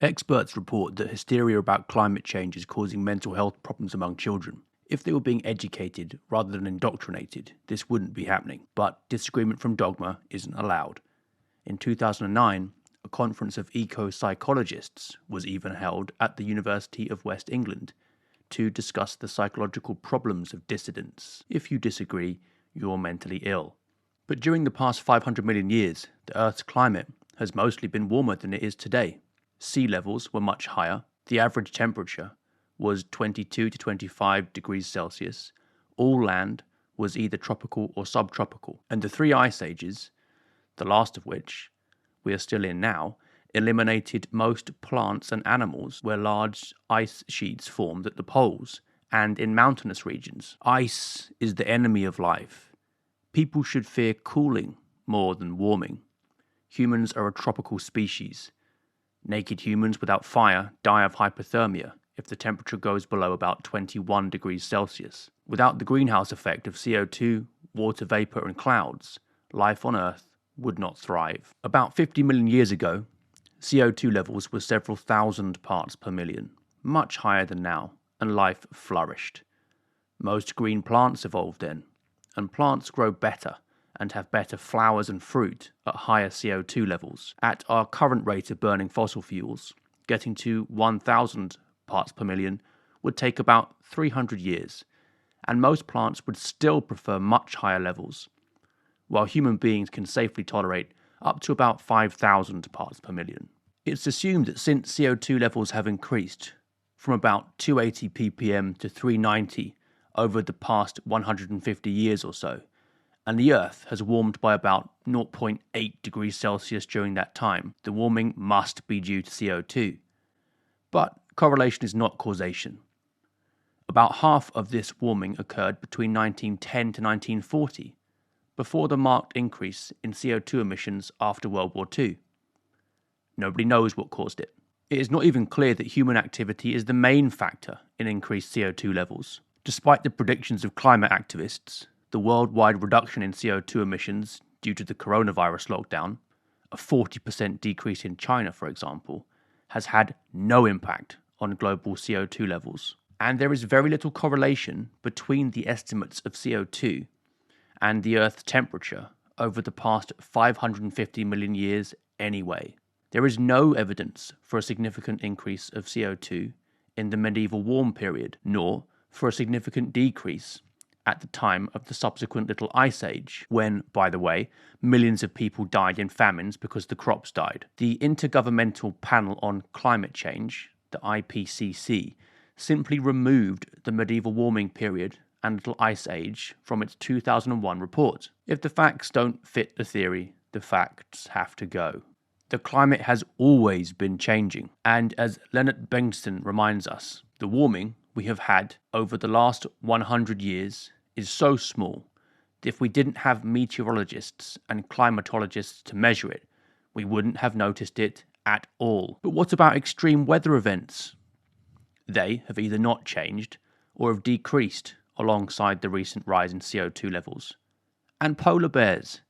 Experts report that hysteria about climate change is causing mental health problems among children. If they were being educated rather than indoctrinated, this wouldn't be happening. But disagreement from dogma isn't allowed. In 2009, a conference of eco-psychologists was even held at the University of West England to discuss the psychological problems of dissidents. If you disagree, you're mentally ill. But during the past 500 million years, the Earth's climate has mostly been warmer than it is today. Sea levels were much higher. The average temperature was 22 to 25 degrees Celsius. All land was either tropical or subtropical. And the three ice ages, the last of which we are still in now, eliminated most plants and animals where large ice sheets formed at the poles and in mountainous regions. Ice is the enemy of life. People should fear cooling more than warming. Humans are a tropical species. Naked humans without fire die of hypothermia if the temperature goes below about 21 degrees Celsius. Without the greenhouse effect of CO2, water vapor and clouds, life on Earth would not thrive. About 50 million years ago, CO2 levels were several thousand parts per million, much higher than now, and life flourished. Most green plants evolved then, and plants grow better and have better flowers and fruit at higher CO2 levels. At our current rate of burning fossil fuels, getting to 1,000 parts per million would take about 300 years, and most plants would still prefer much higher levels, while human beings can safely tolerate up to about 5,000 parts per million. It's assumed that since CO2 levels have increased from about 280 ppm to 390 over the past 150 years or so, and the Earth has warmed by about 0.8 degrees Celsius during that time, the warming must be due to CO2. But correlation is not causation. About half of this warming occurred between 1910 to 1940, before the marked increase in CO2 emissions after World War II. Nobody knows what caused it. It is not even clear that human activity is the main factor in increased CO2 levels. Despite the predictions of climate activists, the worldwide reduction in CO2 emissions due to the coronavirus lockdown, a 40% decrease in China, for example, has had no impact on global CO2 levels. And there is very little correlation between the estimates of CO2 and the Earth's temperature over the past 550 million years anyway. There is no evidence for a significant increase of CO2 in the medieval warm period, nor for a significant decrease at the time of the subsequent Little Ice Age, when, by the way, millions of people died in famines because the crops died. The Intergovernmental Panel on Climate Change, the IPCC, simply removed the medieval warming period and Little Ice Age from its 2001 report. If the facts don't fit the theory, the facts have to go. The climate has always been changing, and as Leonard Bengtson reminds us, the warming we have had over the last 100 years is so small that if we didn't have meteorologists and climatologists to measure it, we wouldn't have noticed it at all. But what about extreme weather events? They have either not changed or have decreased alongside the recent rise in CO2 levels. And polar bears.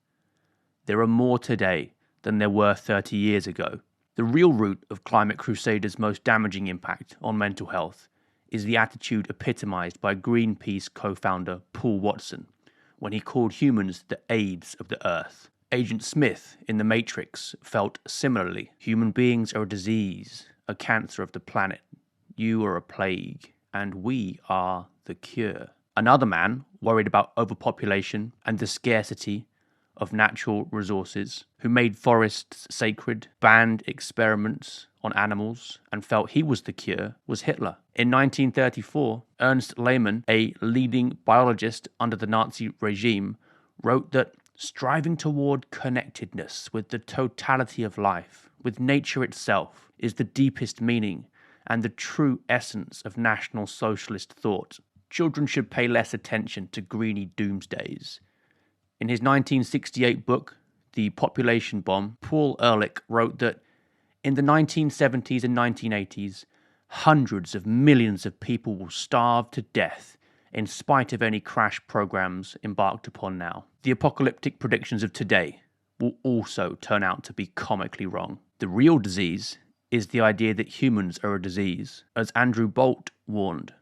There are more today than there were 30 years ago. The real root of climate crusaders' most damaging impact on mental health is the attitude epitomized by Greenpeace co-founder Paul Watson when he called humans the AIDS of the Earth. Agent Smith in The Matrix felt similarly. Human beings are a disease, a cancer of the planet. You are a plague, and we are the cure. Another man, worried about overpopulation and the scarcity of natural resources, who made forests sacred, banned experiments on animals, and felt he was the cure, was Hitler. In 1934, Ernst Lehmann, a leading biologist under the Nazi regime, wrote that striving toward connectedness with the totality of life, with nature itself, is the deepest meaning and the true essence of National Socialist thought. Children should pay less attention to greeny doomsdays. In his 1968 book, The Population Bomb, Paul Ehrlich wrote that in the 1970s and 1980s, hundreds of millions of people will starve to death in spite of any crash programs embarked upon now. The apocalyptic predictions of today will also turn out to be comically wrong. The real disease is the idea that humans are a disease. As Andrew Bolt warned,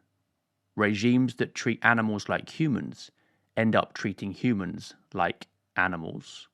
regimes that treat animals like humans end up treating humans like animals.